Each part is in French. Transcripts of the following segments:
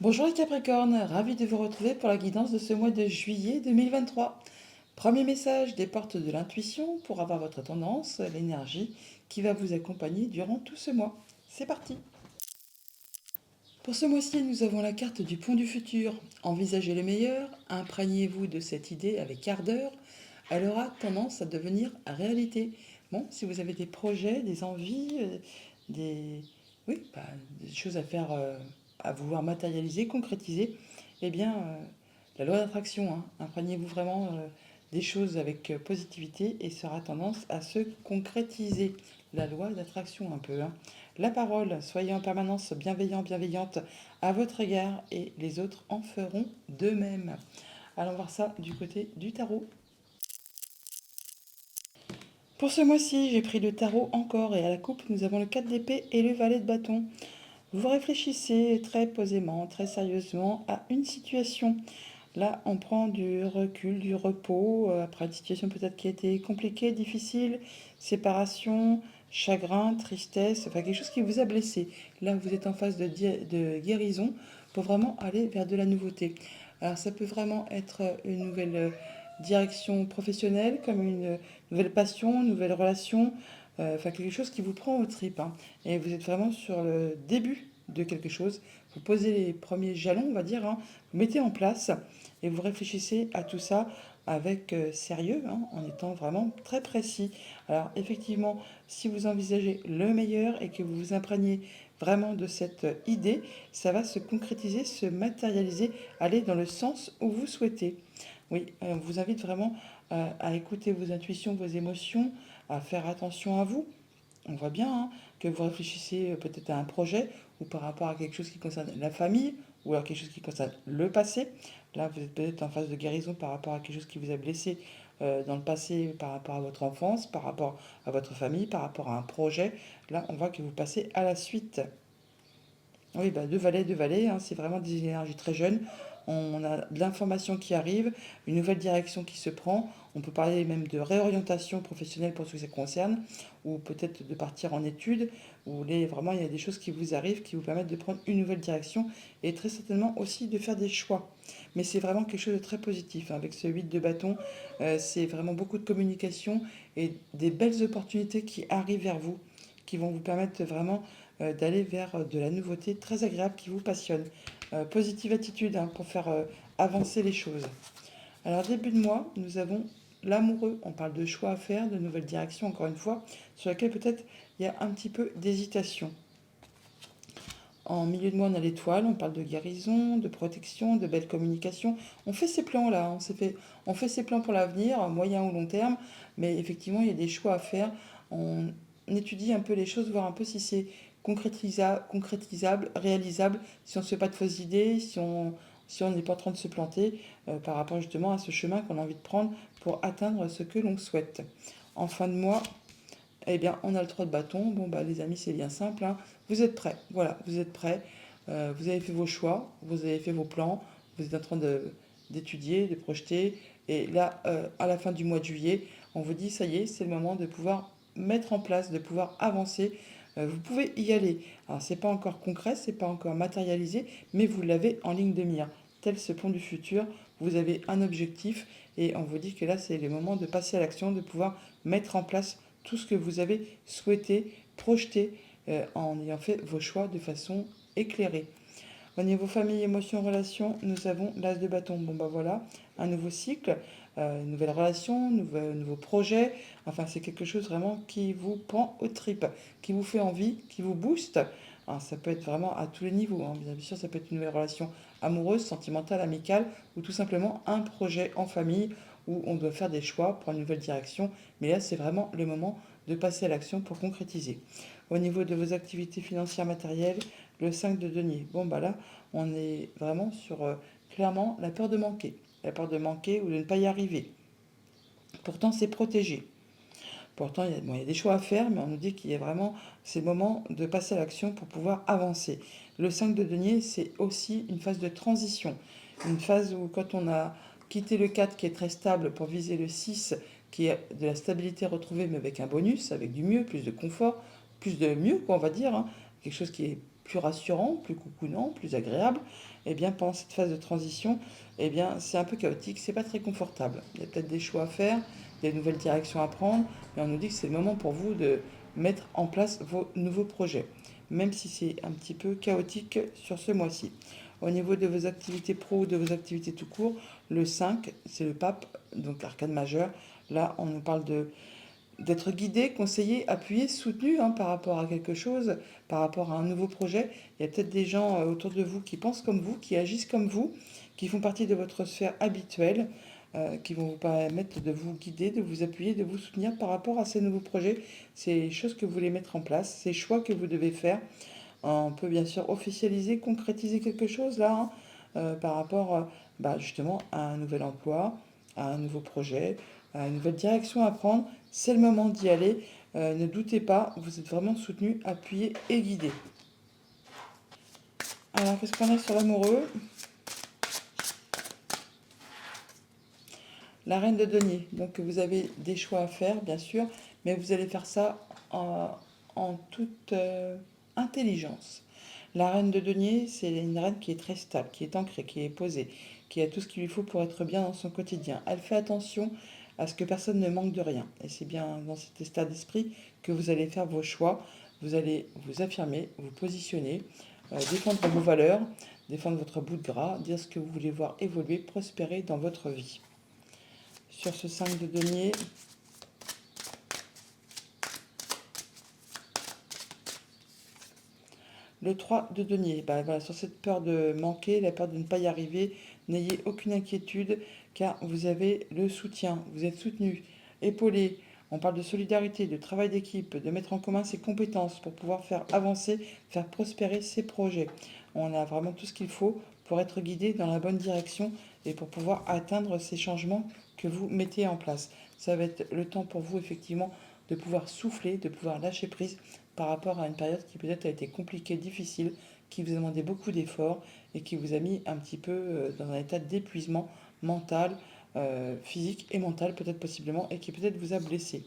Bonjour les Capricornes, ravi de vous retrouver pour la guidance de ce mois de juillet 2023. Premier message des portes de l'intuition pour avoir votre tendance, l'énergie qui va vous accompagner durant tout ce mois. C'est parti. Pour ce mois-ci, nous avons la carte du pont du futur. Envisagez le meilleur, imprégnez-vous de cette idée avec ardeur. Elle aura tendance à devenir réalité. Bon, si vous avez des projets, des envies, des, oui, des choses à faire, à vouloir matérialiser, concrétiser, eh bien, la loi d'attraction, hein, imprégnez-vous vraiment des choses avec positivité et ça aura tendance à se concrétiser. La loi d'attraction un peu, hein. La parole, soyez en permanence bienveillant, bienveillante à votre égard et les autres en feront de même. Allons voir ça du côté du tarot. Pour ce mois-ci, j'ai pris le tarot encore et à la coupe, nous avons le 4 d'épée et le valet de bâton. Vous réfléchissez très posément, très sérieusement à une situation. Là, on prend du recul, du repos, après une situation peut-être qui a été compliquée, difficile, séparation, chagrin, tristesse, enfin quelque chose qui vous a blessé. Là, vous êtes en phase de guérison pour vraiment aller vers de la nouveauté. Alors, ça peut vraiment être une nouvelle direction professionnelle, comme une nouvelle passion, une nouvelle relation, enfin quelque chose qui vous prend aux tripes, hein. Et vous êtes vraiment sur le début de quelque chose. Vous posez les premiers jalons, on va dire, hein. Vous mettez en place et vous réfléchissez à tout ça avec sérieux, hein, en étant vraiment très précis. Alors effectivement, si vous envisagez le meilleur et que vous vous imprégnez vraiment de cette idée, ça va se concrétiser, se matérialiser, aller dans le sens où vous souhaitez. Oui, on vous invite vraiment à écouter vos intuitions, vos émotions, à faire attention à vous. On voit bien, hein, que vous réfléchissez peut-être à un projet ou par rapport à quelque chose qui concerne la famille ou alors quelque chose qui concerne le passé. Là, vous êtes peut-être en phase de guérison par rapport à quelque chose qui vous a blessé dans le passé, par rapport à votre enfance, par rapport à votre famille, par rapport à un projet. Là, on voit que vous passez à la suite. Oui, bah, deux valets, hein, c'est vraiment des énergies très jeunes. On a de l'information qui arrive, une nouvelle direction qui se prend. On peut parler même de réorientation professionnelle pour ce que ça concerne, ou peut-être de partir en études, où vraiment il y a des choses qui vous arrivent, qui vous permettent de prendre une nouvelle direction, et très certainement aussi de faire des choix. Mais c'est vraiment quelque chose de très positif, hein. Avec ce 8 de bâton, c'est vraiment beaucoup de communication et des belles opportunités qui arrivent vers vous, qui vont vous permettre vraiment d'aller vers de la nouveauté très agréable qui vous passionne. Positive attitude, hein, pour faire avancer les choses. Alors début de mois, nous avons l'amoureux. On parle de choix à faire, de nouvelles directions, encore une fois, sur laquelle peut-être il y a un petit peu d'hésitation. En milieu de mois, on a l'étoile, on parle de guérison, de protection, de belle communication. On fait ces plans-là, on fait ces plans pour l'avenir, à moyen ou long terme, mais effectivement, il y a des choix à faire. On étudie un peu les choses, voir un peu si c'est concrétisable, réalisable, si on ne se fait pas de fausses idées, si on n'est pas en train de se planter par rapport justement à ce chemin qu'on a envie de prendre pour atteindre ce que l'on souhaite. En fin de mois, eh bien, on a le 3 de bâton. Bon, bah, les amis, c'est bien simple, hein. Vous êtes prêts. Voilà, vous êtes prêts. Vous avez fait vos choix, vous avez fait vos plans, vous êtes en train d'étudier, de projeter. Et là, à la fin du mois de juillet, on vous dit, ça y est, c'est le moment de pouvoir mettre en place, de pouvoir avancer. Vous pouvez y aller. Alors, c'est pas encore concret, c'est pas encore matérialisé, mais vous l'avez en ligne de mire. Tel ce pont du futur, vous avez un objectif et on vous dit que là, c'est le moment de passer à l'action, de pouvoir mettre en place tout ce que vous avez souhaité projeter en ayant fait vos choix de façon éclairée. Au niveau famille, émotions, relations, nous avons l'as de bâton. Bon bah voilà, un nouveau cycle, une nouvelle relation, nouveau projet. Enfin, c'est quelque chose vraiment qui vous prend aux tripes, qui vous fait envie, qui vous booste. Alors, ça peut être vraiment à tous les niveaux, hein. Bien sûr, ça peut être une nouvelle relation amoureuse, sentimentale, amicale, ou tout simplement un projet en famille où on doit faire des choix pour une nouvelle direction. Mais là, c'est vraiment le moment de passer à l'action pour concrétiser. Au niveau de vos activités financières matérielles, le 5 de denier. Bon, bah là, on est vraiment sur clairement la peur de manquer. La peur de manquer ou de ne pas y arriver. Pourtant, c'est protégé. Pourtant, il y a des choix à faire, mais on nous dit qu'il y a vraiment ces moments de passer à l'action pour pouvoir avancer. Le 5 de denier, c'est aussi une phase de transition. Une phase où quand on a quitté le 4 qui est très stable pour viser le 6 qui est de la stabilité retrouvée mais avec un bonus, avec du mieux, plus de confort, plus de mieux, quoi, on va dire, hein. Quelque chose qui est plus rassurant, plus coucounant, plus agréable. Eh bien, pendant cette phase de transition, eh bien, c'est un peu chaotique, c'est pas très confortable. Il y a peut-être des choix à faire, des nouvelles directions à prendre, mais on nous dit que c'est le moment pour vous de mettre en place vos nouveaux projets, même si c'est un petit peu chaotique sur ce mois-ci. Au niveau de vos activités pro ou de vos activités tout court, le 5, c'est le pape, donc l'arcane majeur. Là, on nous parle d'être guidé, conseillé, appuyé, soutenu par rapport à quelque chose, par rapport à un nouveau projet. Il y a peut-être des gens autour de vous qui pensent comme vous, qui agissent comme vous, qui font partie de votre sphère habituelle, qui vont vous permettre de vous guider, de vous appuyer, de vous soutenir par rapport à ces nouveaux projets, ces choses que vous voulez mettre en place, ces choix que vous devez faire. On peut bien sûr officialiser, concrétiser quelque chose là, par rapport justement à un nouvel emploi, à un nouveau projet, à une nouvelle direction à prendre. C'est le moment d'y aller. Ne doutez pas, vous êtes vraiment soutenu, appuyé et guidé. Alors, qu'est-ce qu'on a sur l'amoureux? La reine de denier. Donc, vous avez des choix à faire, bien sûr, mais vous allez faire ça en toute intelligence. La reine de denier, c'est une reine qui est très stable, qui est ancrée, qui est posée, qui a tout ce qu'il lui faut pour être bien dans son quotidien. Elle fait attention à ce que personne ne manque de rien. Et c'est bien dans cet état d'esprit que vous allez faire vos choix. Vous allez vous affirmer, vous positionner, défendre vos valeurs, défendre votre bout de gras, dire ce que vous voulez voir évoluer, prospérer dans votre vie. Sur ce 5 de denier, le 3 de denier, voilà, sur cette peur de manquer, la peur de ne pas y arriver, n'ayez aucune inquiétude car vous avez le soutien, vous êtes soutenu, épaulé. On parle de solidarité, de travail d'équipe, de mettre en commun ses compétences pour pouvoir faire avancer, faire prospérer ses projets. On a vraiment tout ce qu'il faut pour être guidé dans la bonne direction et pour pouvoir atteindre ces changements que vous mettez en place. Ça va être le temps pour vous effectivement de pouvoir souffler, de pouvoir lâcher prise par rapport à une période qui peut-être a été compliquée, difficile, qui vous a demandé beaucoup d'efforts et qui vous a mis un petit peu dans un état d'épuisement mental, physique et mental peut-être possiblement, et qui peut-être vous a blessé.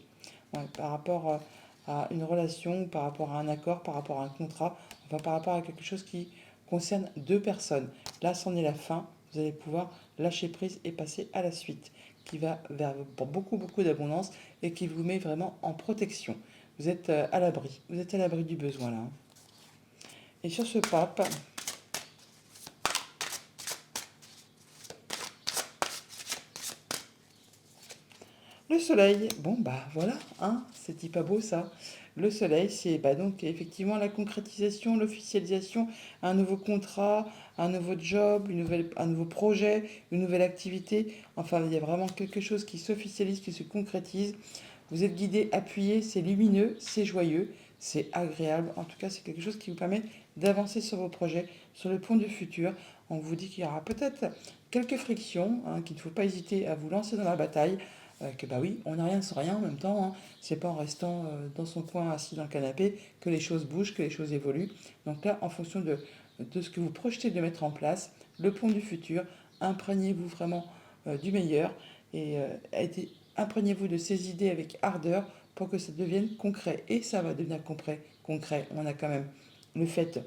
Ouais, par rapport à une relation, par rapport à un accord, par rapport à un contrat, enfin par rapport à quelque chose qui concerne deux personnes. Là, c'en est la fin. Vous allez pouvoir lâcher prise et passer à la suite, qui va vers pour beaucoup, beaucoup d'abondance et qui vous met vraiment en protection. Vous êtes à l'abri. Vous êtes à l'abri du besoin là. Et sur ce pape, le soleil, bon voilà, c'est pas beau ça. Le soleil, c'est donc effectivement la concrétisation, l'officialisation, un nouveau contrat, un nouveau job, un nouveau projet, une nouvelle activité. Enfin, il y a vraiment quelque chose qui s'officialise, qui se concrétise. Vous êtes guidé, appuyé, c'est lumineux, c'est joyeux, c'est agréable. En tout cas, c'est quelque chose qui vous permet d'avancer sur vos projets, sur le pont du futur. On vous dit qu'il y aura peut-être quelques frictions, qu'il ne faut pas hésiter à vous lancer dans la bataille. Que oui, on n'a rien sans rien en même temps. C'est pas en restant dans son coin assis dans le canapé que les choses bougent, que les choses évoluent. Donc là, en fonction de ce que vous projetez de mettre en place, le pont du futur, imprégnez-vous vraiment du meilleur et imprégnez-vous de ces idées avec ardeur pour que ça devienne concret. Et ça va devenir concret. On a quand même le fait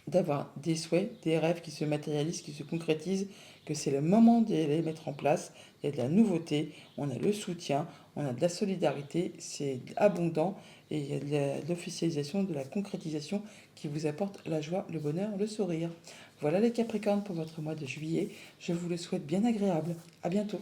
d'avoir des souhaits, des rêves qui se matérialisent, qui se concrétisent, que c'est le moment de les mettre en place. Il y a de la nouveauté, on a le soutien, on a de la solidarité, c'est abondant et il y a de l'officialisation, de la concrétisation qui vous apporte la joie, le bonheur, le sourire. Voilà les Capricornes pour votre mois de juillet. Je vous le souhaite bien agréable. À bientôt.